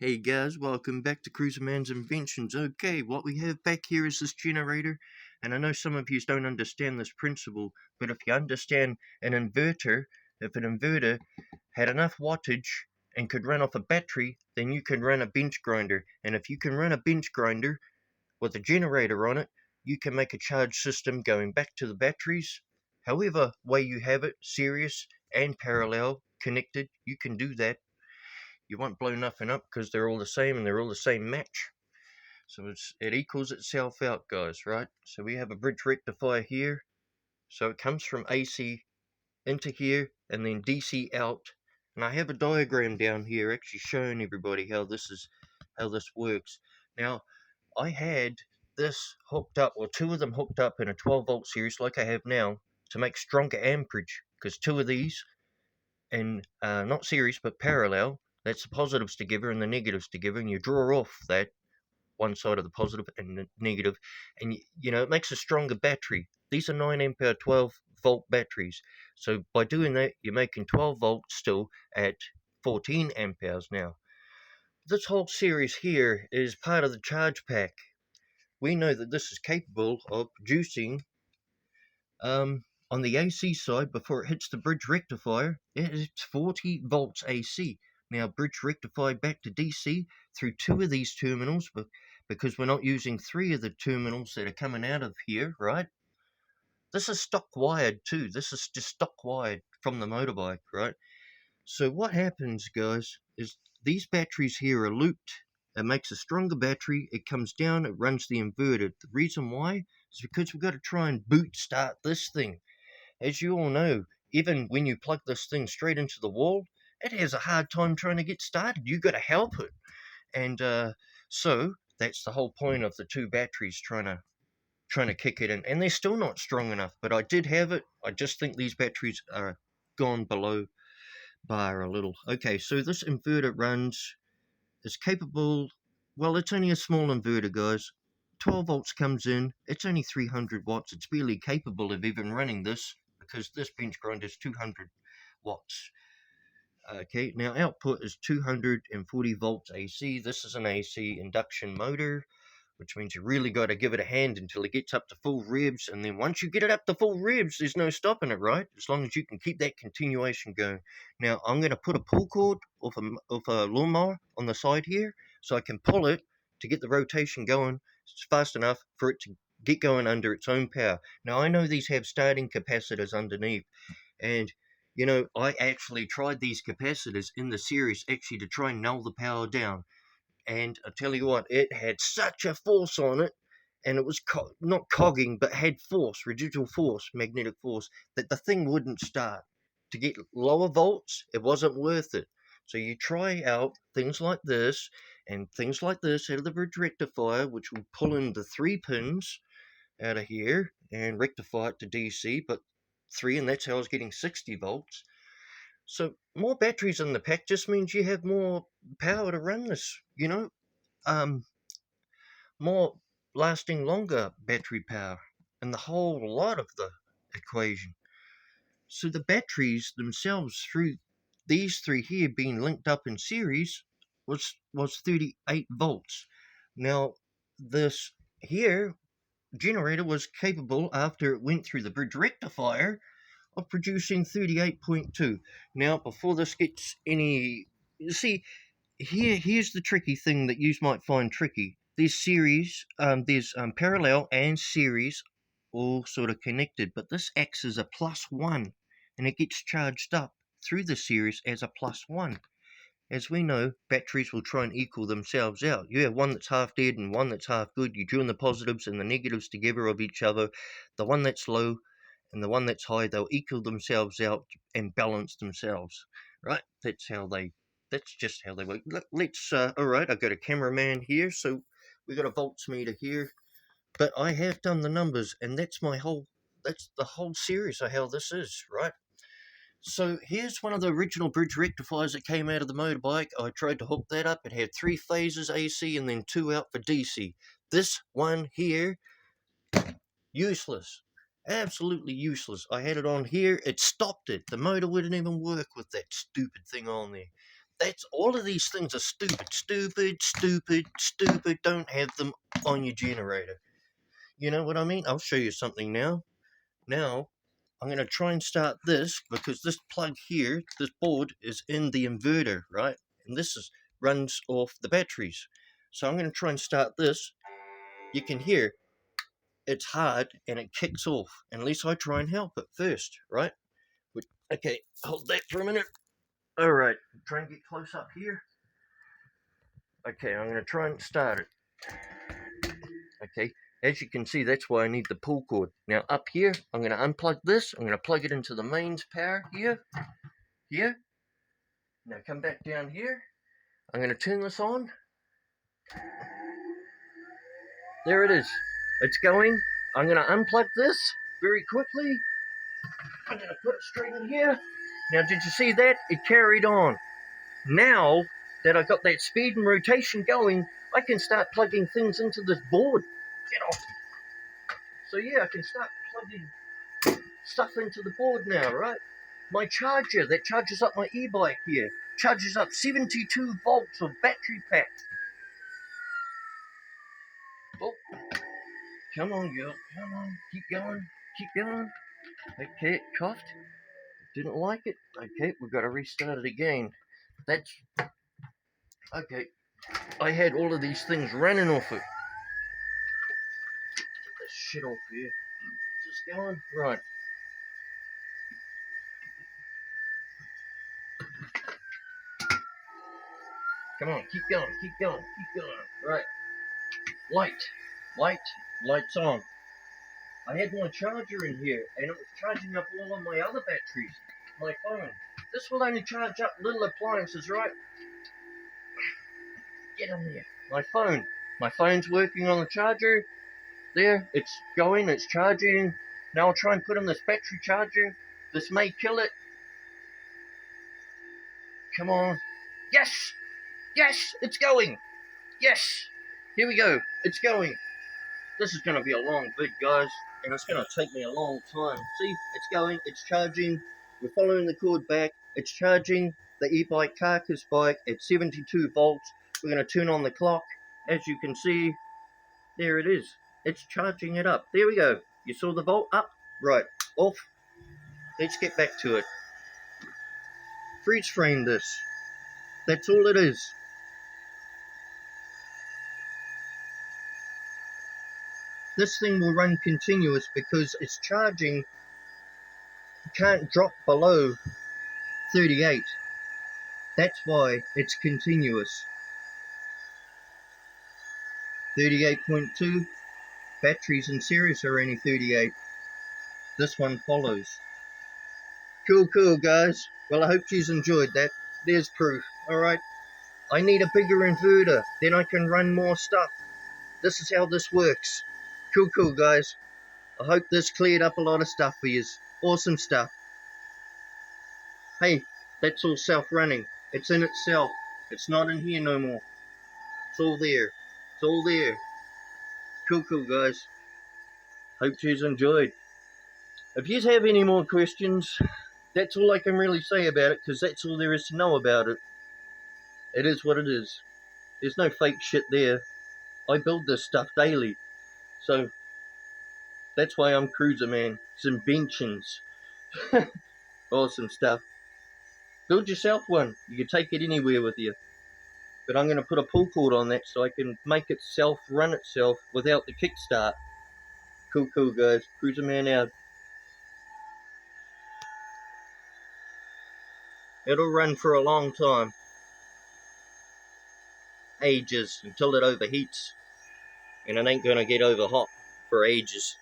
Hey guys, welcome back to Cruiserman's Inventions. Okay, what we have back here is this generator, and I know some of you don't understand this principle, but if you understand an inverter, if an inverter had enough wattage and could run off a battery, then you can run a bench grinder. And if you can run a bench grinder with a generator on it, you can make a charge system going back to the batteries. However way you have it, series and parallel connected, you can do that. You won't blow nothing up because they're all the same and they're all the same match. So it equals itself out, guys, right? So we have a bridge rectifier here. So it comes from AC into here and then DC out. And I have a diagram down here actually showing everybody how this works. Now, I had this hooked up, or two of them hooked up in a 12 volt series like I have now to make stronger amperage, because two of these and not series but parallel. That's the positives together and the negatives together, and you draw off that one side of the positive and the negative, and it makes a stronger battery. These are 9 ampere 12-volt batteries, so by doing that, you're making 12 volts still at 14 amperes now. This whole series here is part of the charge pack. We know that this is capable of producing on the AC side, before it hits the bridge rectifier, it hits 40 volts AC. Now, bridge rectified back to DC through two of these terminals, but because we're not using three of the terminals that are coming out of here, right? This is stock wired too. This is just stock wired from the motorbike, right? So what happens, guys, is these batteries here are looped. It makes a stronger battery. It comes down, it runs the inverter. The reason why is because we've got to try and boot start this thing. As you all know, even when you plug this thing straight into the wall, it has a hard time trying to get started. You've got to help it. And so that's the whole point of the two batteries trying to kick it in. And they're still not strong enough, but I did have it. I just think these batteries are gone below bar a little. Okay, so this inverter is capable, well, it's only a small inverter, guys. 12 volts comes in, it's only 300 watts. It's barely capable of even running this because this bench grinder is 200 watts. Okay, now output is 240 volts AC. This is an AC induction motor, which means you really got to give it a hand until it gets up to full revs. And then once you get it up to full revs, there's no stopping it, right? As long as you can keep that continuation going. Now, I'm going to put a pull cord off a lawnmower on the side here so I can pull it to get the rotation going fast enough for it to get going under its own power. Now, I know these have starting capacitors underneath, and I actually tried these capacitors in the series actually to try and null the power down. And I tell you what, it had such a force on it, and it was not cogging, but had force, residual force, magnetic force, that the thing wouldn't start. To get lower volts, it wasn't worth it. So you try out things like this and things like this out of the bridge rectifier, which will pull in the 3 pins out of here and rectify it to DC, but three, and that's how I was getting 60 volts. So more batteries in the pack just means you have more power to run this, um, more lasting longer battery power, and the whole lot of the equation. So the batteries themselves, through these three here being linked up in series, was 38 volts. Now this here generator was capable, after it went through the bridge rectifier, of producing 38.2. Now, before this gets any, you see, here's the tricky thing that you might find tricky. There's parallel and series all sort of connected, but this acts as a plus one, and it gets charged up through the series as a plus one. As we know, batteries will try and equal themselves out. You have one that's half dead and one that's half good. You join the positives and the negatives together of each other. The one that's low and the one that's high, they'll equal themselves out and balance themselves. Right? That's just how they work. Let's, alright, I've got a cameraman here, so we've got a voltmeter here. But I have done the numbers, and that's the whole series of how this is, right? So here's one of the original bridge rectifiers that came out of the motorbike. I tried to hook that up. It had 3 phases AC and then 2 out for DC. This one here, useless. Absolutely useless. I had it on here. It stopped it. The motor wouldn't even work with that stupid thing on there. That's all of these things are stupid, stupid, stupid, stupid. Don't have them on your generator. You know what I mean? I'll show you something now. Now, I'm going to try and start this because this plug here, this board, is in the inverter, right? And this runs off the batteries. So I'm going to try and start this. You can hear it's hard and it kicks off. Unless I try and help it first, right? Okay, hold that for a minute. All right, try and get close up here. Okay, I'm going to try and start it. Okay, as you can see, that's why I need the pull cord. Now up here, I'm going to unplug this. I'm going to plug it into the mains power here. Now come back down here. I'm going to turn this on. There it is. It's going. I'm going to unplug this very quickly. I'm going to put it straight in here. Now did you see that? It carried on. Now that I got that speed and rotation going, I can start plugging things into this board. Get off. So yeah, I can start plugging stuff into the board now, right? My charger that charges up my e-bike here charges up 72 volts of battery pack. Oh, come on, girl. Come on. Keep going. Keep going. Okay, it coughed. Didn't like it. Okay, we've got to restart it again. That's... Okay. I had all of these things running off it. Get this shit off here. Just going. Right. Come on, keep going, keep going, keep going. Right. Light's on. I had my charger in here, and it was charging up all of my other batteries. My phone. This will only charge up little appliances, right? Get in there. My phone. My phone's working on the charger. There, it's going, it's charging. Now I'll try and put in this battery charger. This may kill it. Come on. Yes! Yes! It's going! Yes! Here we go. It's going. This is going to be a long vid, guys. And it's going to take me a long time. See? It's going. It's charging. We're following the cord back. It's charging the e-bike carcass bike at 72 volts. We're going to turn on the clock. As you can see, there it is. It's charging it up. There we go. You saw the volt up? Right. Off. Let's get back to it. Freeze frame this. That's all it is. This thing will run continuous because it's charging. It can't drop below 38. That's why it's continuous. 38.2. Batteries in series are only 38. This one follows. Cool, guys. Well, I hope you've enjoyed that. There's proof. Alright. I need a bigger inverter. Then I can run more stuff. This is how this works. Cool, guys. I hope this cleared up a lot of stuff for you. Awesome stuff. Hey, that's all self-running. It's in itself. It's not in here no more. It's all there. It's all there. Cool, guys. Hope you've enjoyed. If you have any more questions, that's all I can really say about it, because that's all there is to know about it. It is what it is. There's no fake shit there. I build this stuff daily. So, that's why I'm Cruiser Man. It's inventions. Awesome stuff. Build yourself one. You can take it anywhere with you. But I'm going to put a pull cord on that so I can make it run itself without the kickstart. Cool, guys. Cruiser Man out. It'll run for a long time. Ages, until it overheats. And it ain't going to get over hot for ages.